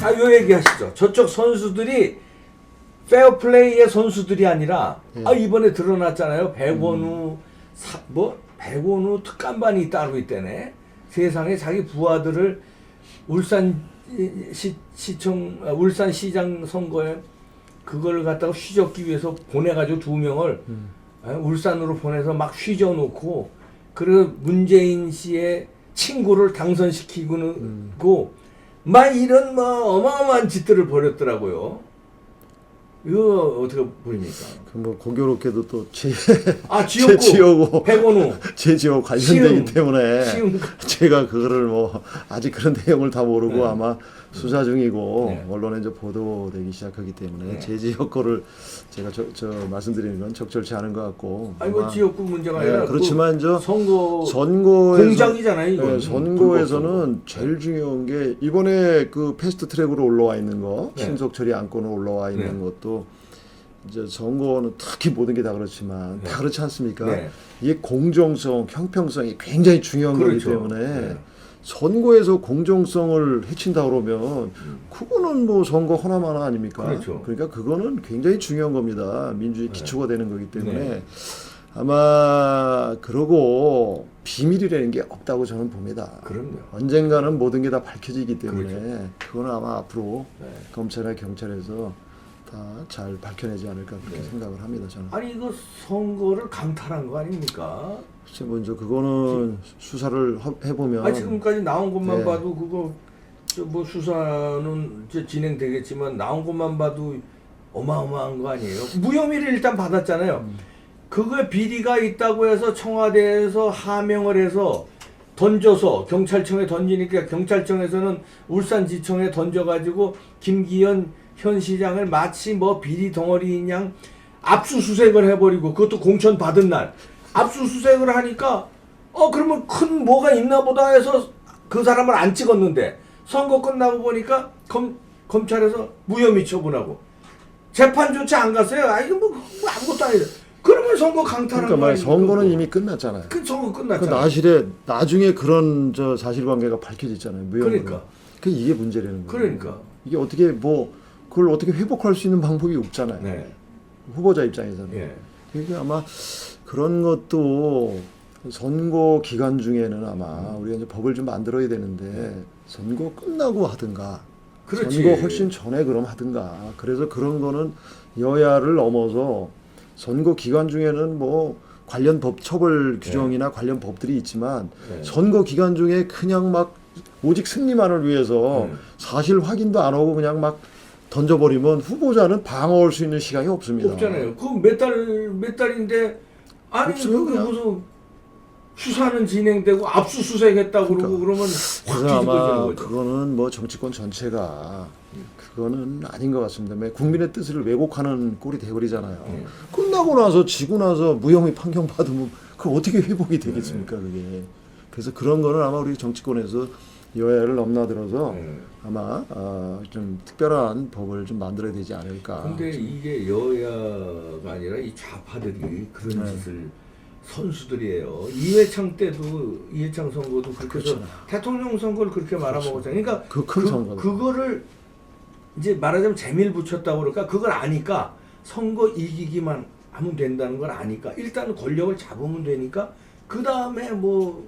아, 요 얘기 하시죠. 저쪽 선수들이 페어플레이의 선수들이 아니라 이번에 드러났잖아요. 백원우 백원우 특감반이 따로 있다네. 세상에 자기 부하들을 울산시장 선거에 그걸 갖다가 휘젓기 위해서 보내가지고 2명을 울산으로 보내서 막 휘저놓고 그리고 문재인 씨의 친구를 당선시키고 막 이런 어마어마한 짓들을 벌였더라고요. 이거 어떻게 보입니까? 뭐 공교롭게도 또 제 지역구 백원우 제 지역 관련되기 때문에 시흥. 제가 그거를 뭐 아직 그런 내용을 다 모르고 네. 아마 수사 중이고 네. 언론에 이제 보도되기 시작하기 때문에 네. 제 지역 거를 제가 저 말씀드리는 건 적절치 않은 것 같고 이거 지역구 문제가 아니라 그렇지만 저 선거에서 공작이잖아요. 이거. 선거에서는 제일 중요한 게 이번에 그 패스트 트랙으로 올라와 있는 거 네. 신속 처리 안건으로 올라와 있는 네. 것도 이제 선거는 특히 모든 게 다 그렇지만 다 그렇지 않습니까? 네. 이게 공정성, 형평성이 굉장히 중요한 그렇죠. 거기 때문에 네. 선거에서 공정성을 해친다 그러면 그거는 뭐 선거 하나마나 아닙니까? 그렇죠. 그러니까 그거는 굉장히 중요한 겁니다. 민주주의 기초가 되는 거기 때문에 네. 아마 그러고 비밀이라는 게 없다고 저는 봅니다. 그럼요. 언젠가는 모든 게 다 밝혀지기 때문에 그렇죠. 그거는 아마 앞으로 네. 검찰이나 경찰에서 다 잘 밝혀내지 않을까 그렇게 네. 생각을 합니다. 저는. 아니 이거 선거를 강탈한 거 아닙니까? 글쎄 먼저 그거는 수사를 해보면 지금까지 나온 것만 네. 봐도 그거 뭐 수사는 이제 진행되겠지만 나온 것만 봐도 어마어마한 거 아니에요? 무혐의를 일단 받았잖아요. 그거에 비리가 있다고 해서 청와대에서 하명을 해서 던져서 경찰청에 던지니까 경찰청에서는 울산지청에 던져가지고 김기현 현 시장을 마치 뭐 비리 덩어리인 양 압수수색을 해버리고 그것도 공천 받은 날 압수수색을 하니까 그러면 큰 뭐가 있나 보다 해서 그 사람을 안 찍었는데 선거 끝나고 보니까 검찰에서 무혐의 처분하고 재판조차 안 갔어요. 이거 뭐 아무것도 아니다. 그러면 선거 강탈한 그러니까 거 말 아닙니까? 선거는 이미 끝났잖아요. 그 선거 그 끝났잖아요. 나중에 그런 저 사실관계가 밝혀졌잖아요. 무혐의로. 그러니까. 이게 문제라는 거예요. 그러니까. 이게 어떻게 뭐 그걸 어떻게 회복할 수 있는 방법이 없잖아요. 네. 후보자 입장에서는. 예. 그러니까 아마 그런 것도 선거 기간 중에는 아마 우리가 이제 법을 좀 만들어야 되는데 선거 끝나고 하든가 그렇지. 선거 훨씬 전에 그럼 하든가 그래서 그런 거는 여야를 넘어서 선거 기간 중에는 뭐 관련 법 처벌 규정이나 관련 법들이 있지만 네. 선거 기간 중에 그냥 막 오직 승리만을 위해서 사실 확인도 안 하고 그냥 막 던져버리면 후보자는 방어할 수 있는 시간이 없습니다. 없잖아요. 그 몇 달인데 아니 없어요, 그 그냥. 무슨 수사는 진행되고 압수수색했다고 그러고 그러면 확 그래서 아마 뒤집어지는 거죠. 그거는 뭐 정치권 전체가 그거는 아닌 것 같습니다. 국민의 뜻을 왜곡하는 꼴이 돼버리잖아요. 끝나고 나서 지고 나서 무혐의 판결 받으면 그 어떻게 회복이 되겠습니까 그게. 그래서 그런 거는 아마 우리 정치권에서 여야를 넘나들어서 아마 좀 특별한 법을 좀 만들어야 되지 않을까. 근데 이게 여야가 아니라 이 좌파들이 그런 네. 짓을 선수들이에요. 이회창 선거도 그렇게 해서 그렇잖아요. 대통령 선거를 그렇게 말아먹었잖아요. 그러니까 그 큰 선거는. 그거를 이제 말하자면 재미를 붙였다고 그럴까? 그걸 아니까 선거 이기기만 하면 된다는 걸 아니까 일단 권력을 잡으면 되니까 그 다음에 뭐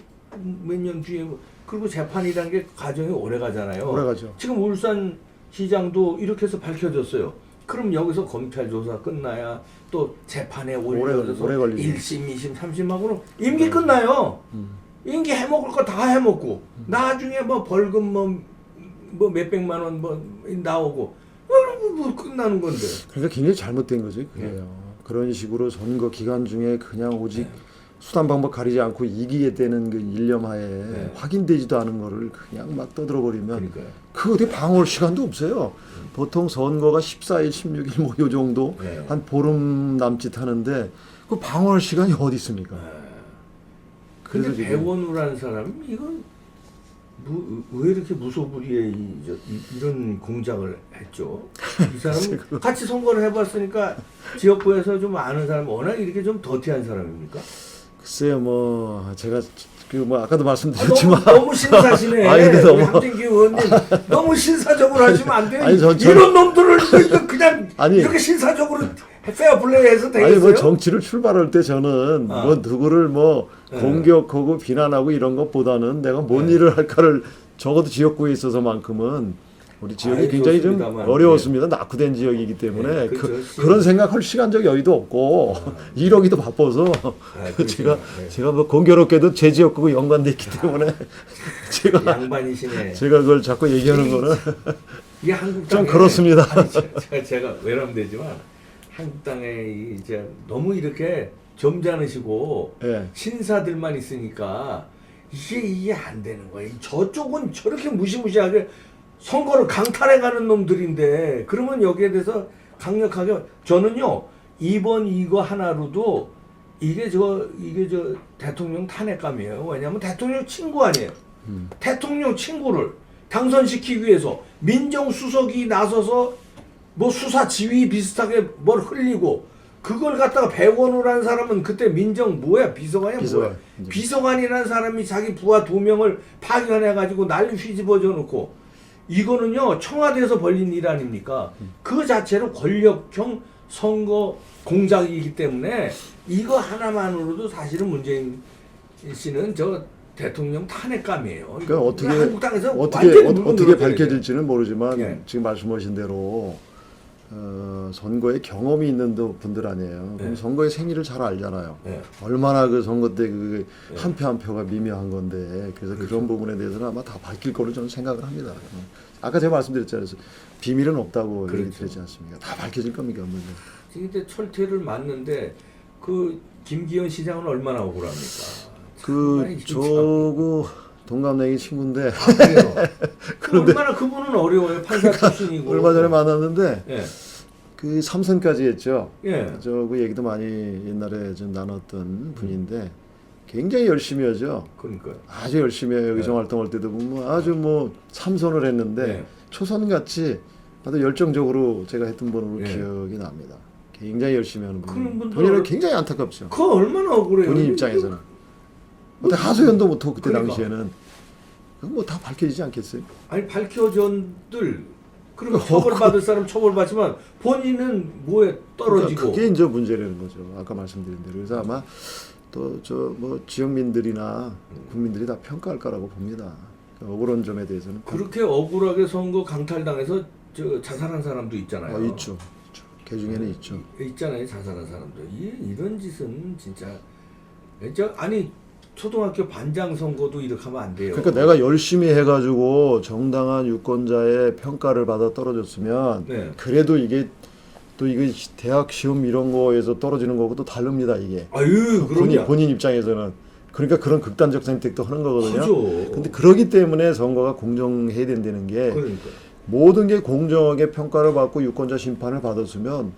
몇 년 뒤에 그리고 재판이라는 게 과정이 오래 가잖아요. 오래 가죠. 지금 울산시장도 이렇게 해서 밝혀졌어요. 그럼 여기서 검찰 조사 끝나야 또 재판에 올려져서 오래 걸리죠. 1심, 2심, 3심 하고는 임기 끝나요. 임기 해먹을 거 다 해먹고 나중에 뭐 벌금 뭐 몇백만 원 뭐 나오고 뭐 끝나는 건데. 그러니까 굉장히 잘못된 거죠. 그게요. 그런 식으로 선거 기간 중에 그냥 오직 수단 방법 가리지 않고 이기게 되는 그 일념하에 확인되지도 않은 거를 그냥 막 떠들어버리면 그러니까요. 그 어디 방어할 시간도 없어요. 보통 선거가 14일, 16일 뭐 요 정도 한 보름 남짓 하는데 그 방어할 시간이 어디 있습니까? 근데 그래서 지금 백원우라는 사람이 이건 왜 이렇게 무소불위에 이런 공작을 했죠? 이 사람은 같이 선거를 해봤으니까 지역구에서 좀 아는 사람, 워낙 이렇게 좀 더티한 사람입니까? 글쎄요, 뭐 제가 그 뭐 아까도 말씀드렸지만 너무 신사시네. 아니, 근데 우리 너무- 함진기 의원님 너무 신사적으로 하시면 안 돼요. 아니, 이런 놈들을 이거 그냥 아니. 이렇게 신사적으로 페어플레이해서 아니 되겠어요? 뭐 정치를 출발할 때 저는 아. 뭐 누구를 뭐 네. 공격하고 비난하고 이런 것보다는 내가 뭔 일을 할까를 적어도 지역구에 있어서만큼은 우리 지역이 아이, 굉장히 좋습니다만. 좀 어려웠습니다. 낙후된 지역이기 때문에 네, 그렇죠. 그런 생각할 시간적 여유도 없고 일하기도 바빠서 그러시구나. 네. 제가 뭐 공교롭게도 제 지역구가 연관돼 있기 때문에 양반이시네. 제가 그걸 자꾸 얘기하는 거는 이게 한국 좀 땅에- 그렇습니다. 아니, 제가 외람되지만 한국 땅에 이제 너무 이렇게 점잖으시고 예. 신사들만 있으니까 이게 안 되는 거예요. 저쪽은 저렇게 무시무시하게 선거를 강탈해가는 놈들인데 그러면 여기에 대해서 강력하게 저는요 이번 이거 하나로도 이게 저 대통령 탄핵감이에요. 왜냐하면 대통령 친구 아니에요. 대통령 친구를 당선시키기 위해서 민정수석이 나서서 뭐 수사 지휘 비슷하게 뭘 흘리고 그걸 갖다가 백원우라는 사람은 그때 민정 뭐야 비서관이야 비서관. 뭐야 비서관이라는 사람이 자기 부하 2명을 파견해가지고 난리 휘집어져 놓고 이거는요 청와대에서 벌린 일 아닙니까? 그 자체로 권력형 선거 공작이기 때문에 이거 하나만으로도 사실은 문재인 씨는 저 대통령 탄핵감이에요. 그러니까 어떻게 한국 땅에서 어떻게 완전히 어떻게 물러들어야 밝혀질지는 모르지만 예. 지금 말씀하신 대로 선거에 경험이 있는 분들 아니에요. 그럼 네. 선거의 생리를 잘 알잖아요. 네. 얼마나 그 선거 때 그 한 표 한 표가 미묘한 건데 그래서 그렇죠. 그런 부분에 대해서는 아마 다 밝힐 거로 저는 생각을 합니다. 아까 제가 말씀드렸잖아요. 비밀은 없다고 그렇죠. 얘기드렸지 않습니까? 다 밝혀질 겁니까? 물론. 지금 이제 철퇴를 맞는데 그 김기현 시장은 얼마나 억울합니까? 그 정말 진짜. 저구 동갑내기 친구인데 그래요. 얼마나 그분은 어려워요. 판사 출신이고. 얼마 전에 만났는데 예. 그 3선까지 했죠. 예. 저 그 얘기도 많이 옛날에 좀 나눴던 분인데 굉장히 열심히 하죠. 그러니까요. 아주 열심히 해요. 의정 활동할 때도 보면 아주 뭐 3선을 했는데 네. 초선같이 아주 열정적으로 제가 했던 분으로 네. 기억이 납니다. 굉장히 열심히 하는 그런 분. 분들 본인은 굉장히 안타깝죠. 그거 얼마나 억울해요. 본인 입장에서는. 근데 하소연도 못하고 그때 그러니까. 당시에는 뭐 다 밝혀지지 않겠어요? 아니 밝혀전들 그리고 처벌받을 사람 처벌받지만 본인은 뭐에 떨어지고. 그러니까 그게 이제 문제라는 거죠. 아까 말씀드린 대로. 그래서 아마 또 저 뭐 지역민들이나 국민들이 다 평가할 거라고 봅니다. 그러니까 억울한 점에 대해서는 그렇게 억울하게 선거 강탈당해서 저 자살한 사람도 있잖아요. 있죠. 개 중에는 있죠. 있잖아요, 자살한 사람들. 이런 짓은 진짜 아니 초등학교 반장 선거도 이렇게 하면 안 돼요. 그러니까 내가 열심히 해가지고 정당한 유권자의 평가를 받아 떨어졌으면 네. 그래도 이게 또 이게 대학 시험 이런 거에서 떨어지는 거하고 또 다릅니다 이게. 아유, 그럼요. 본인 입장에서는 그러니까 그런 극단적 선택도 하는 거거든요. 하죠. 근데 그러기 때문에 선거가 공정해야 된다는 게 그러니까. 모든 게 공정하게 평가를 받고 유권자 심판을 받았으면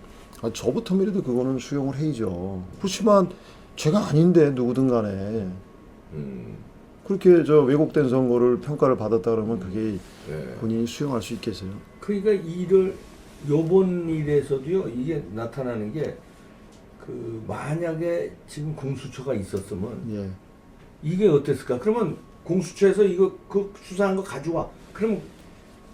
저부터라도 그거는 수용을 해야죠. 그렇지만 제가 아닌데 누구든 간에 그렇게 저 왜곡된 선거를 평가를 받았다 그러면 그게 네. 본인이 수용할 수 있겠어요? 그러니까 요번 일에서도요 이게 나타나는 게 그 만약에 지금 공수처가 있었으면 예. 이게 어땠을까? 그러면 공수처에서 이거 그 수사한 거 가져와. 그럼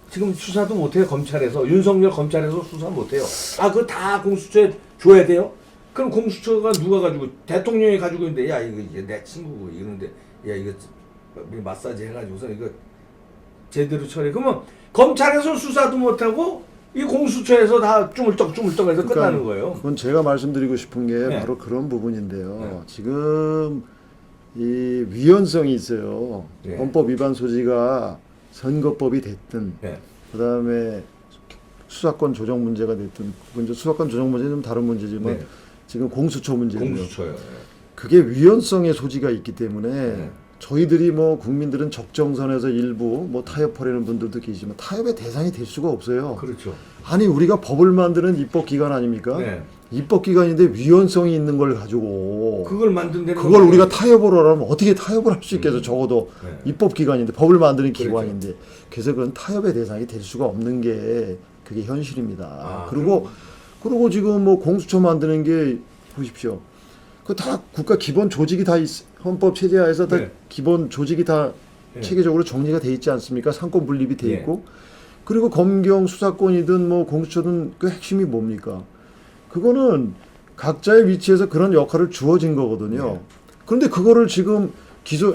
지금 수사도 못해요 검찰에서 윤석열 검찰에서 수사 못해요. 아 그거 다 공수처에 줘야 돼요? 그럼 공수처가 누가 가지고 대통령이 가지고 있는데 야 이거 이제 내 친구고 이러는데 야 이거 마사지 해가지고서 이거 제대로 처리. 그러면 검찰에서 수사도 못하고 이 공수처에서 다 쭈물떡해서 끝나는 거예요. 그건 제가 말씀드리고 싶은 게 네. 바로 그런 부분인데요. 네. 지금 이 위헌성이 있어요. 네. 헌법 위반 소지가 선거법이 됐든 네. 그다음에 수사권 조정 문제가 됐든 먼저 수사권 조정 문제는 좀 다른 문제지만 네. 지금 공수처 문제예요. 공수처요. 그게 위헌성의 소지가 있기 때문에 네. 저희들이 뭐 국민들은 적정선에서 일부 뭐 타협하려는 분들도 계시지만 타협의 대상이 될 수가 없어요. 그렇죠. 아니 우리가 법을 만드는 입법기관 아닙니까? 네. 입법기관인데 위헌성이 있는 걸 가지고 그걸 만든 데는 그걸 우리가 타협을 하려면 어떻게 타협을 할 수 있겠어? 적어도 네. 입법기관인데 법을 만드는 그렇죠. 기관인데 그래서 그건 타협의 대상이 될 수가 없는 게 그게 현실입니다. 아, 그리고 지금 뭐 공수처 만드는 게 보십시오. 그 다 국가 기본 조직이 다 헌법 체제하에서 다 네. 기본 조직이 다 네. 체계적으로 정리가 돼 있지 않습니까? 상권 분립이 돼 예. 있고 그리고 검경 수사권이든 뭐 공수처든 그 핵심이 뭡니까? 그거는 각자의 위치에서 그런 역할을 주어진 거거든요. 네. 그런데 그거를 지금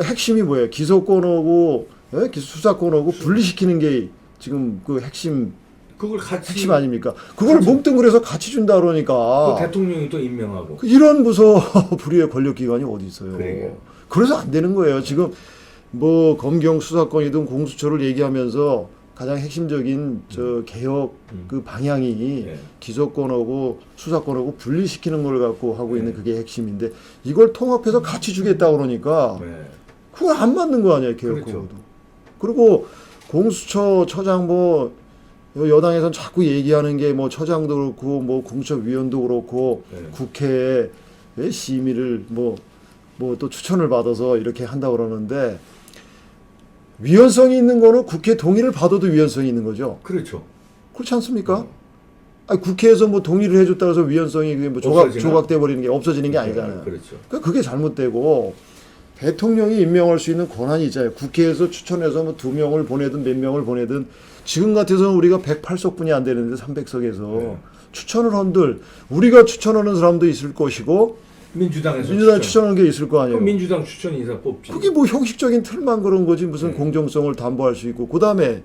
핵심이 뭐예요? 기소권하고 수사권하고 분리시키는 게 지금 그 핵심 그걸 같이 아닙니까? 그걸 그렇죠. 뭉뚱그려서 같이 준다 그 그러니까 대통령이 또 임명하고. 이런 부서 불의의 권력기관이 어디 있어요? 그러게요. 그래서 안 되는 거예요. 지금 뭐 검경 수사권이든 공수처를 얘기하면서 가장 핵심적인 저 개혁 그 방향이 네. 기소권하고 수사권하고 분리시키는 걸 갖고 하고 네. 있는 그게 핵심인데 이걸 통합해서 같이 주겠다 그러니까 네. 그거 안 맞는 거 아니에요, 개혁하고도. 그렇죠. 그리고 공수처 처장 뭐 여당에서는 자꾸 얘기하는 게 뭐 처장도 그렇고 뭐 공수처위원도 그렇고 네. 국회에 심의를 뭐 또 추천을 받아서 이렇게 한다 그러는데 위헌성이 있는 거는 국회 동의를 받아도 위헌성이 있는 거죠. 그렇죠. 그렇지 않습니까? 아니, 국회에서 뭐 동의를 해줬다 해서 위헌성이 그게 뭐 없어지나? 조각돼 버리는 게 없어지는 게 아니잖아요. 그렇죠. 그게 잘못되고 대통령이 임명할 수 있는 권한이 있잖아요. 국회에서 추천해서 뭐 2명을 보내든 몇 명을 보내든 지금 같아서는 우리가 108석분이 안 되는데 300석에서 네. 추천을 한들 우리가 추천하는 사람도 있을 것이고 민주당에서 민주당이 추천하는 게 있을 거 아니에요. 그럼 민주당 추천 인사 뽑지. 그게 뭐 형식적인 틀만 그런 거지 무슨 네. 공정성을 담보할 수 있고 그다음에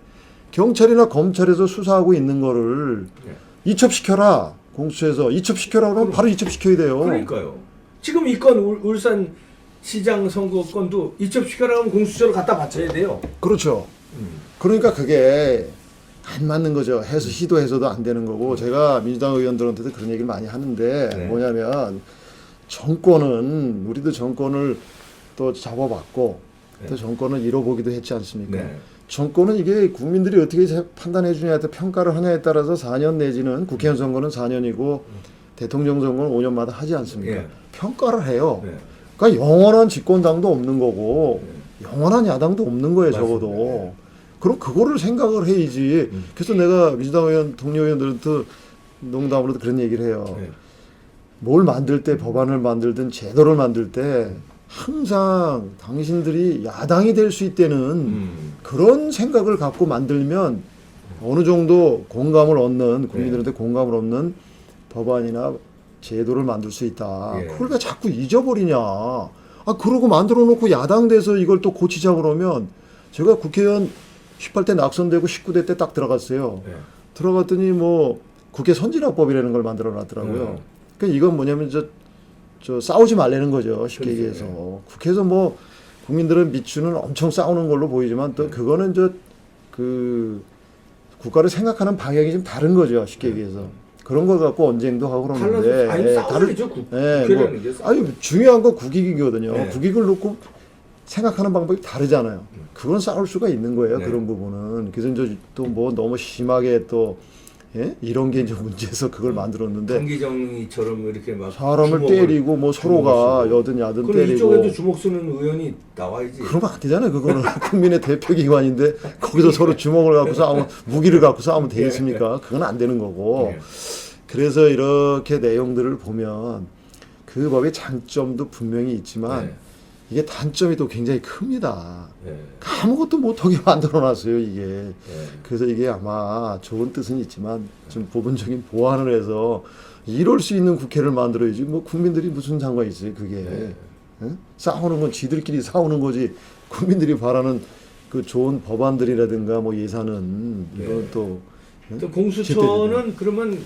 경찰이나 검찰에서 수사하고 있는 거를 네. 이첩시켜라. 공수처에서 이첩시켜라 그러면 바로 이첩시켜야 돼요. 그러니까요. 지금 이 건 울산 시장 선거 건도 이첩시켜라면 공수처로 갖다 바쳐야 돼요. 그렇죠. 그러니까 그게 안 맞는 거죠. 시도해서도 안 되는 거고 제가 민주당 의원들한테도 그런 얘기를 많이 하는데 네. 뭐냐면 정권은 우리도 정권을 또 잡아봤고 네. 또 정권을 잃어보기도 했지 않습니까? 네. 정권은 이게 국민들이 어떻게 판단해 주냐에 따라 평가를 하냐에 따라서 4년 내지는 국회의원 선거는 4년이고 대통령 선거는 5년마다 하지 않습니까? 네. 평가를 해요. 네. 그러니까 영원한 집권당도 없는 거고 영원한 야당도 없는 거예요. 맞습니다. 적어도. 네. 그럼 그거를 생각을 해야지. 그래서 내가 민주당 의원 동료 의원들한테 농담으로도 그런 얘기를 해요. 네. 뭘 만들 때 법안을 만들든 제도를 만들 때 항상 당신들이 야당이 될 수 있다는 그런 생각을 갖고 만들면 어느 정도 공감을 얻는 국민들한테 공감을 얻는 법안이나 제도를 만들 수 있다. 예. 그걸 왜 자꾸 잊어버리냐. 그러고 만들어 놓고 야당 돼서 이걸 또 고치자 그러면 제가 국회의원 18대 낙선되고 19대 때 딱 들어갔어요. 네. 들어갔더니 뭐 국회 선진화법이라는 걸 만들어 놨더라고요. 그러니까 이건 뭐냐면 저 싸우지 말라는 거죠. 쉽게 그렇죠. 얘기해서. 국회에서 뭐 국민들은 미추는 엄청 싸우는 걸로 보이지만 또 그거는 그 국가를 생각하는 방향이 좀 다른 거죠. 쉽게 얘기해서. 그런 걸 갖고 언쟁도 하고 그러는데. 달라서 아니 싸우죠. 국회라는 게 싸우. 아니 중요한 건 국익이거든요. 네. 국익을 놓고 생각하는 방법이 다르잖아요. 그건 싸울 수가 있는 거예요. 네. 그런 부분은. 그래서 이제 또 뭐 너무 심하게 또 이런 게 이제 문제에서 그걸 만들었는데 강기정이처럼 이렇게 막 사람을 때리고 뭐 서로가 여든 야든 그럼 때리고 이쪽에도 주먹 쓰는 의원이 나와야지. 그러면 안 되잖아요. 그거는 국민의 대표 기관인데 거기서 서로 주먹을 갖고 싸우면 무기를 갖고 싸우면 되겠습니까? 그건 안 되는 거고. 네. 그래서 이렇게 내용들을 보면 그 법의 장점도 분명히 있지만 네. 이게 단점이 또 굉장히 큽니다. 네. 아무것도 못하게 만들어놨어요 이게. 네. 그래서 이게 아마 좋은 뜻은 있지만 좀 부분적인 보완을 해서 이럴 수 있는 국회를 만들어야지 뭐 국민들이 무슨 상관이 있어요 그게. 네. 응? 싸우는 건 지들끼리 싸우는 거지 국민들이 바라는 그 좋은 법안들이라든가 뭐 예산은 이건 네. 또 응? 또 공수처는 그러면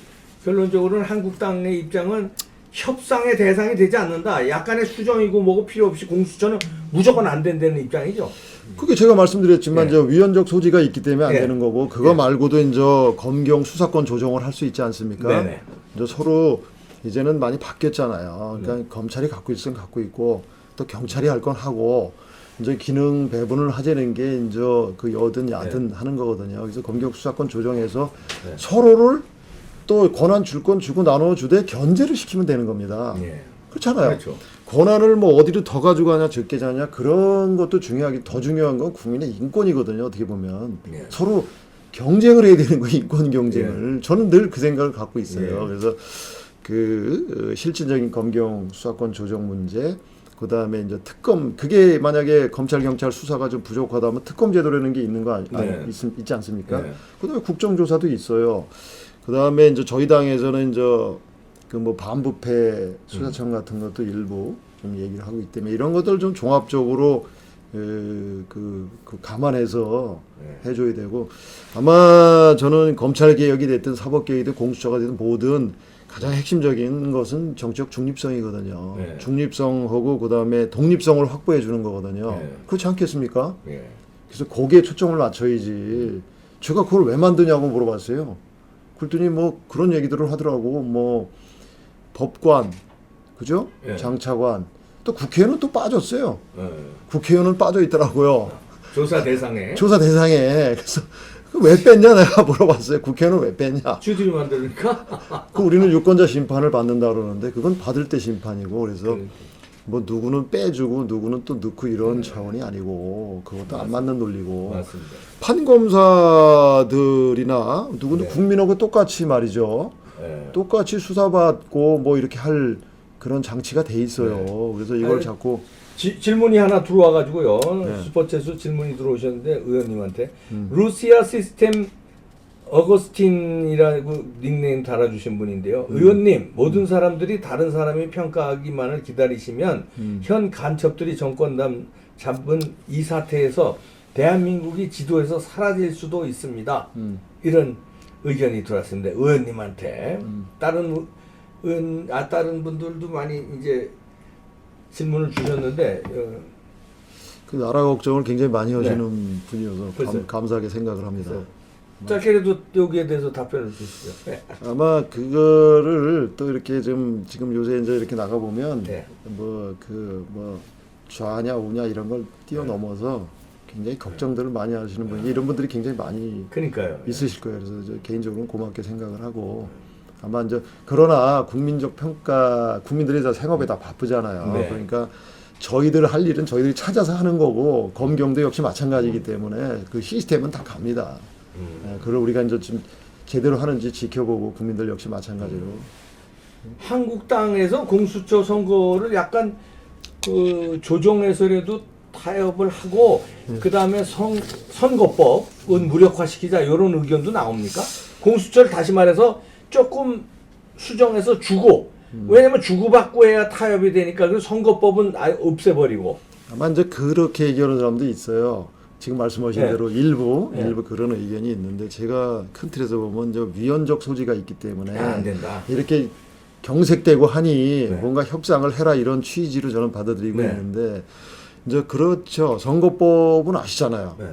결론적으로는 한국당의 입장은 협상의 대상이 되지 않는다. 약간의 수정이고 뭐고 필요 없이 공수처는 무조건 안 된다는 입장이죠. 그게 제가 말씀드렸지만 네. 저 위헌적 소지가 있기 때문에 안 네. 되는 거고 그거 네. 말고도 이제 검경 수사권 조정을 할 수 있지 않습니까? 네네. 이제 서로 이제는 많이 바뀌었잖아요. 그러니까 검찰이 갖고 있으면 갖고 있고 또 경찰이 할 건 하고 이제 기능 배분을 하자는 게 이제 그 여든 야든 하는 거거든요. 그래서 검경 수사권 조정해서 네. 서로를 또 권한 줄 건 주고 나눠 주되 견제를 시키면 되는 겁니다. 예. 그렇잖아요. 그렇죠. 권한을 뭐 어디로 더 가져가냐 적게 자냐 그런 것도 중요하게 더 중요한 건 국민의 인권이거든요. 어떻게 보면 예. 서로 경쟁을 해야 되는 거예요. 인권 경쟁을. 저는 늘 그 생각을 갖고 있어요. 예. 그래서 그 실질적인 검경 수사권 조정 문제, 그 다음에 이제 특검, 그게 만약에 검찰 경찰 수사가 좀 부족하다면 특검 제도라는 게 있는 거 네. 있지 않습니까? 네. 그 다음에 국정조사도 있어요. 그 다음에 이제 저희 당에서는 이제 그 뭐 반부패 수사청 같은 것도 일부 좀 얘기를 하고 있기 때문에 이런 것들 좀 종합적으로 그 감안해서 네. 해줘야 되고, 아마 저는 검찰 개혁이 됐든 사법 개혁이 됐든 공수처가 됐든 뭐든 가장 핵심적인 것은 정치적 중립성이거든요. 네. 중립성하고 그 다음에 독립성을 확보해 주는 거거든요. 네. 그렇지 않겠습니까? 예. 그래서 거기에 초점을 맞춰야지. 제가 그걸 왜 만드냐고 물어봤어요. 그랬더니 뭐 그런 얘기들을 하더라고. 뭐 법관, 그죠? 예. 장차관. 또 국회의원은 또 빠졌어요. 예. 국회의원은 빠져 있더라고요. 조사 대상에 조사 대상에. 그래서 왜 뺐냐 내가 물어봤어요. 국회의원은 왜 뺐냐. 주주를 만드니까. 그 우리는 유권자 심판을 받는다 그러는데 그건 받을 때 심판이고, 그래서 뭐 누구는 빼주고 누구는 또 넣고 이런 차원이 아니고, 그것도 안 맞는 논리고. 맞습니다. 판검사들이나 누구는 네. 국민하고 똑같이 말이죠. 예. 똑같이 수사받고 뭐 이렇게 할 그런 장치가 돼 있어요. 네. 그래서 이걸 아니, 자꾸 질문이 하나 들어와가지고요. 네. 슈퍼챗으로 질문이 들어오셨는데 의원님한테 루시아 시스템 어거스틴이라고 닉네임 달아주신 분인데요. 의원님, 모든 사람들이 다른 사람이 평가하기만을 기다리시면 현 간첩들이 정권 잡은 이 사태에서 대한민국이 지도에서 사라질 수도 있습니다. 이런 의견이 들어왔습니다. 의원님한테 다른 분들도 많이 이제 질문을 주셨는데 그 나라 걱정을 굉장히 많이 하시는 네. 분이어서 글쎄요. 감사하게 생각을 합니다. 짧게라도 여기에 대해서 답변을 주시죠. 네. 아마 그거를 또 이렇게 좀 지금 요새 이제 이렇게 나가 보면 네. 뭐 좌냐 우냐 이런 걸 뛰어넘어서 굉장히 걱정들을 많이 하시는 분이, 이런 분들이 굉장히 많이 그러니까요. 있으실 거예요. 그래서 저 개인적으로는 고맙게 생각을 하고, 아마 이제 그러나 국민적 평가, 국민들이 다 생업에 다 바쁘잖아요. 네. 그러니까 저희들 할 일은 저희들이 찾아서 하는 거고, 검경도 역시 마찬가지이기 때문에 그 시스템은 다 갑니다. 그걸 우리가 이제 좀 제대로 하는지 지켜보고, 국민들 역시 마찬가지로. 한국당에서 공수처 선거를 약간 그 조정해서라도 타협을 하고 그 다음에 선거법은 무력화시키자 이런 의견도 나옵니까? 공수처를 다시 말해서 조금 수정해서 주고, 왜냐면 주고받고 해야 타협이 되니까 그 선거법은 아예 없애버리고. 아마 이제 그렇게 얘기하는 사람도 있어요. 지금 말씀하신 네. 대로 일부 네. 그런 의견이 있는데, 제가 큰 틀에서 보면 이제 위헌적 소지가 있기 때문에 안 된다. 이렇게 경색되고 하니 네. 뭔가 협상을 해라 이런 취지로 저는 받아들이고 네. 있는데, 이제 그렇죠. 선거법은 아시잖아요. 네.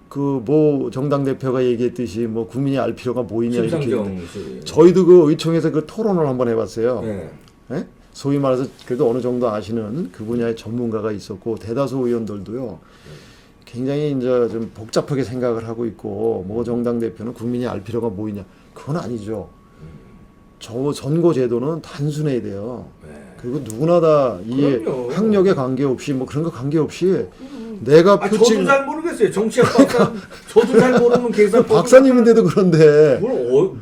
그 뭐 정당 대표가 얘기했듯이 뭐 국민이 알 필요가 뭐 있냐 이렇게. 심상정 씨. 저희도 그 의총에서 그 토론을 한번 해봤어요. 네. 예? 소위 말해서 그래도 어느 정도 아시는 그 분야의 전문가가 있었고, 대다수 의원들도요 굉장히 이제 좀 복잡하게 생각을 하고 있고, 뭐 정당 대표는 국민이 알 필요가 뭐 있냐, 그건 아니죠. 저 선거 제도는 단순해야 돼요. 네. 그리고 누구나 다 이 그럼요. 학력에 관계없이 뭐 그런 거 관계없이 내가 아, 표지, 저도 잘 모르겠어요. 정치학 박사 저도 잘 모르는 계산. 박사님인데도 그런데 뭘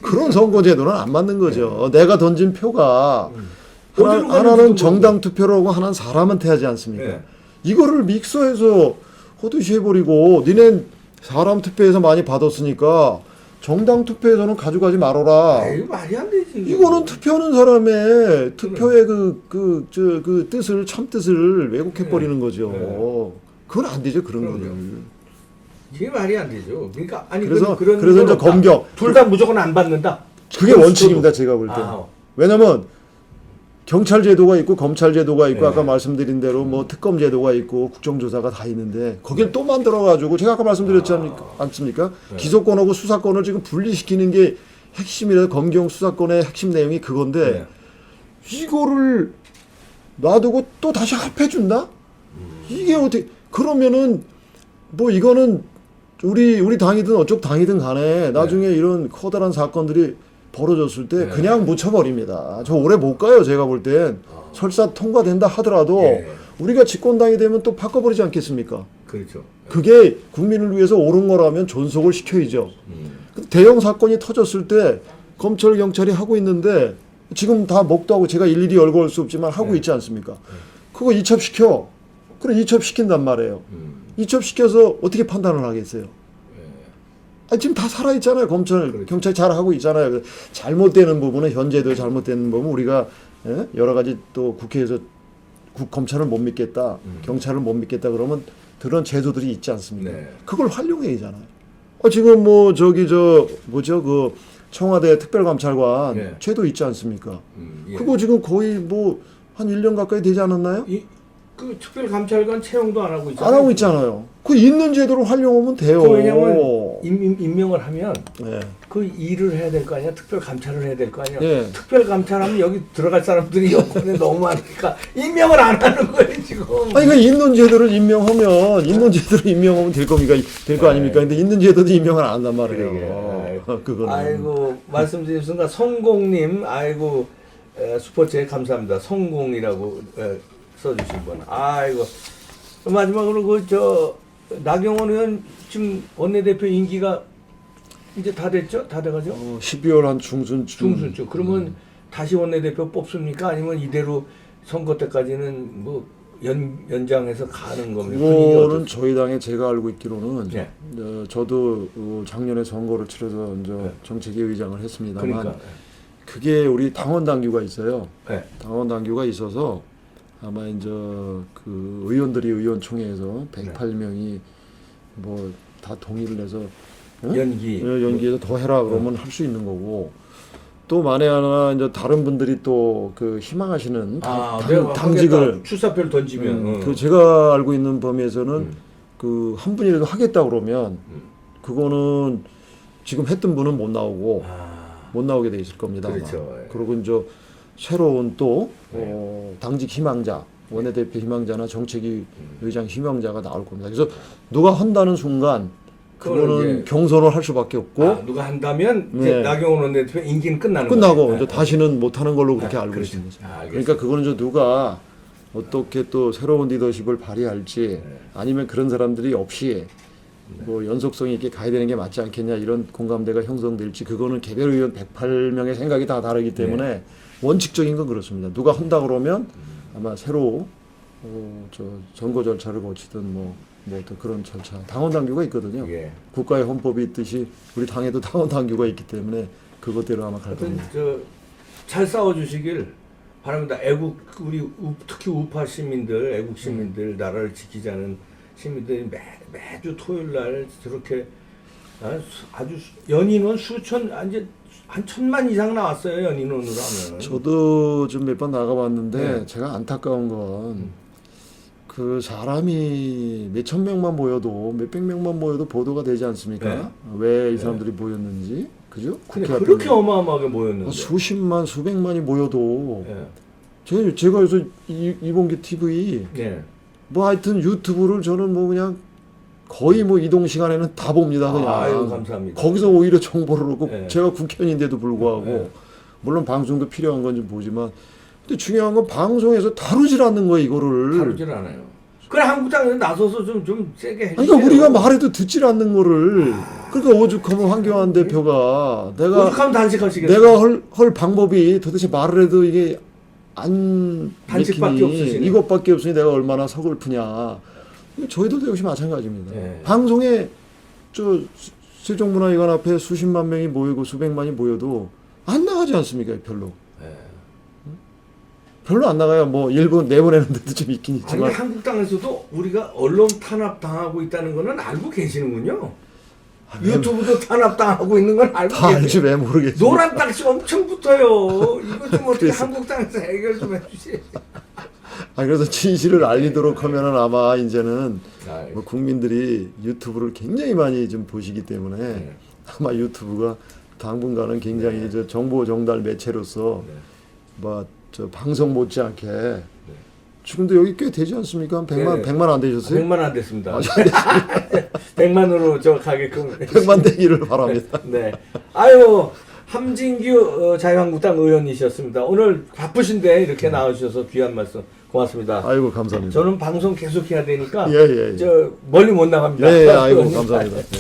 그런 선거 제도는 안 맞는 거죠. 내가 던진 표가 어디로 가는지도 하나는 모르고. 정당 투표라고 하나는 사람한테 하지 않습니까? 네. 이거를 믹서해서 허드시 해버리고, 니네 사람 투표에서 많이 받았으니까 정당 투표에서는 가져가지 말아라. 아, 이거 말이 안 되지. 이거는 투표하는 사람의 투표의 그 뜻을, 참 뜻을 왜곡해 버리는 거죠. 네. 그건 안 되죠, 그런 그럼요. 거를. 이게 말이 안 되죠. 그러니까 아니 그래서 그런 이제 검경, 둘 다 무조건 안 받는다. 그게 원칙입니다, 제가 볼 때. 아, 왜냐면 경찰 제도가 있고 검찰 제도가 있고, 네. 아까 말씀드린 대로 뭐 특검 제도가 있고 국정조사가 다 있는데, 거길 또 만들어 가지고 제가 아까 말씀드렸지 않습니까? 네. 기소권하고 수사권을 지금 분리시키는 게 핵심이라, 검경 수사권의 핵심 내용이 그건데, 이거를 놔두고 또 다시 합해준다? 이게 어떻게, 그러면은 뭐 이거는 우리 당이든 어쪽 당이든 간에 나중에 이런 커다란 사건들이 벌어졌을 때 그냥 묻혀버립니다. 저 오래 못 가요, 제가 볼 땐. 설사 통과된다 하더라도 우리가 집권당이 되면 또 바꿔버리지 않겠습니까? 그렇죠. 그게 국민을 위해서 옳은 거라면 존속을 시켜야죠. 대형 사건이 터졌을 때 검찰 경찰이 하고 있는데 지금 다 목도하고 제가 일일이 열거할 수 없지만 하고 네. 있지 않습니까? 그거 이첩시켜. 그래 이첩시킨단 말이에요. 음. 이첩시켜서 어떻게 판단을 하겠어요? 아니, 지금 다 살아있잖아요. 검찰, 그렇죠. 경찰 잘하고 있잖아요. 잘못되는 부분은 현재도 잘못되는 부분은 우리가 여러 가지 또 국회에서 검찰을 못 믿겠다, 경찰을 못 믿겠다 그러면 그런 제도들이 있지 않습니까? 네. 그걸 활용해야잖아요. 지금 뭐 저기 뭐죠 그 청와대 특별감찰관 네. 제도 있지 않습니까? 예. 그거 지금 거의 뭐 한 1년 가까이 되지 않았나요? 그 특별감찰관 채용도 안 하고 있잖아요. 안 하고 있잖아요. 그 있는 제도를 활용하면 돼요. 그 왜냐면 임명을 하면 네. 그 일을 해야 될 거 아니야. 특별 감찰을 해야 될 거 아니야. 예. 특별 감찰하면 여기 들어갈 사람들이 여권에 너무 많으니까 임명을 안 하는 거예요 지금. 아니 그 있는 제도를 임명하면 있는 제도를 임명하면 될 겁니까? 될 거 아닙니까? 근데 있는 제도도 임명을 안 한단 말이에요. 그거는. 아이고 말씀드린 순간 성공님 아이고 슈퍼챗 감사합니다. 성공이라고 써주신 분. 아이고 마지막으로 그 저 나경원 의원 지금 원내대표 임기가 이제 다 됐죠? 다 돼가죠? 12월 한 중순쯤. 중순쯤. 그러면 다시 원내대표 뽑습니까? 아니면 이대로 선거 때까지는 뭐 연장해서 가는 겁니까? 분위기가 그거는 어떻습니까? 저희 당에 제가 알고 있기로는 네. 저도 작년에 선거를 치러서 이제 네. 정책위 의장을 했습니다만 그러니까. 그게 우리 당원 당규가 있어요. 네. 당원 당규가 있어서 아마 이제 그 의원들이 의원총회에서 108명이 뭐 다 동의를 해서 연기해서 더 해라 그러면 할 수 있는 거고 또 만에 하나 이제 다른 분들이 또 그 희망하시는 내가 당직을 하겠다. 출사표를 던지면 그 제가 알고 있는 범위에서는 그 한 분이라도 하겠다 그러면 그거는 지금 했던 분은 못 나오고 못 나오게 돼 있을 겁니다. 그렇죠. 아마. 예. 그리고 이제 새로운 또 당직 희망자, 원내대표 희망자나 정책위 의장 희망자가 나올 겁니다. 그래서 누가 한다는 순간 그거는 이제 경선을 할 수밖에 없고 누가 한다면 이제 네. 나경원 원내대표 임기는 끝나는 끝나고 거예요. 이제 다시는 못하는 걸로 그렇게 알고 그렇죠. 있습니다. 알겠습니다. 그러니까 그거는 이제 누가 어떻게 또 새로운 리더십을 발휘할지 아니면 그런 사람들이 없이 뭐 연속성이 있게 가야 되는 게 맞지 않겠냐 이런 공감대가 형성될지 그거는 개별 의원 108명의 생각이 다 다르기 때문에 원칙적인 건 그렇습니다. 누가 한다 그러면 아마 새로 저 선거 절차를 거치든 뭐 어떤 그런 절차 당원 당규가 있거든요. 예. 국가의 헌법이 있듯이 우리 당에도 당원 당규가 있기 때문에 그것대로 아마 갈 하여튼 겁니다. 잘 싸워주시길 바랍니다. 우리 특히 우파 시민들, 애국 시민들, 나라를 지키자는 시민들이 매주 토요일 날 저렇게 아주 연인원 수천 이제 한 1,000만 이상 나왔어요. 연인원으로 하면. 저도 좀 몇 번 나가봤는데 네. 제가 안타까운 건 그 사람이 몇천 명만 모여도 몇백 명만 모여도 보도가 되지 않습니까? 네. 왜 이 사람들이 모였는지 그죠? 근데 국회 앞에 그렇게 어마어마하게 모였는데. 수십만 수백만이 모여도 예. 제가 그래서 이봉기 TV 예. 뭐 하여튼 유튜브를 저는 뭐 그냥 거의 뭐 이동 시간에는 다 봅니다 그냥. 아유 감사합니다. 거기서 오히려 정보를 얻고 네. 제가 국회의원인데도 불구하고 네. 물론 방송도 필요한 건 좀 보지만 근데 중요한 건 방송에서 다루질 않는 거예요 이거를. 다루질 않아요. 그래 한국당에서 나서서 좀 세게 해주세요. 그러니까 우리가 말해도 듣질 않는 거를 그러니까 오죽하면 황교안 대표가 오죽하면 단식하시겠어요. 내가 할 방법이 도대체 말을 해도 이게 안 단식밖에 맥히니 없으시네. 이것밖에 없으니 내가 얼마나 서글프냐. 저희들도 역시 마찬가지입니다. 네. 방송에 저 세종문화회관 앞에 수십만 명이 모이고 수백만이 모여도 안 나가지 않습니까? 별로. 네. 별로 안 나가요. 뭐 일본 내보내는 데도 좀 있긴 아니 있지만. 한국당에서도 우리가 언론 탄압 당하고 있다는 거는 알고 계시는군요. 유튜브도 탄압 당하고 있는 건 알고 다 알지 계세요. 왜 모르겠지. 노란 딱지 엄청 붙어요. 이거 좀 어떻게 그래서. 한국당에서 해결 좀 해주시. 그래서 진실을 알리도록 하면은 아마 이제는 아, 뭐 국민들이 유튜브를 굉장히 많이 좀 보시기 때문에 네. 아마 유튜브가 당분간은 굉장히 네. 저 정보 정달 매체로서 네. 뭐 저 방송 못지않게 지금도 여기 꽤 되지 않습니까? 한 100만 네. 100만 안 되셨어요? 100만 안 됐습니다. 100만으로 저 가게끔. 100만 되기를 바랍니다. 네. 아유 함진규 자유한국당 의원이셨습니다. 오늘 바쁘신데 이렇게 나와주셔서 귀한 말씀 고맙습니다. 아이고 감사합니다. 저는 방송 계속 해야 되니까 예. 저 멀리 못 나갑니다. 네, 아이고 감사합니다. 네.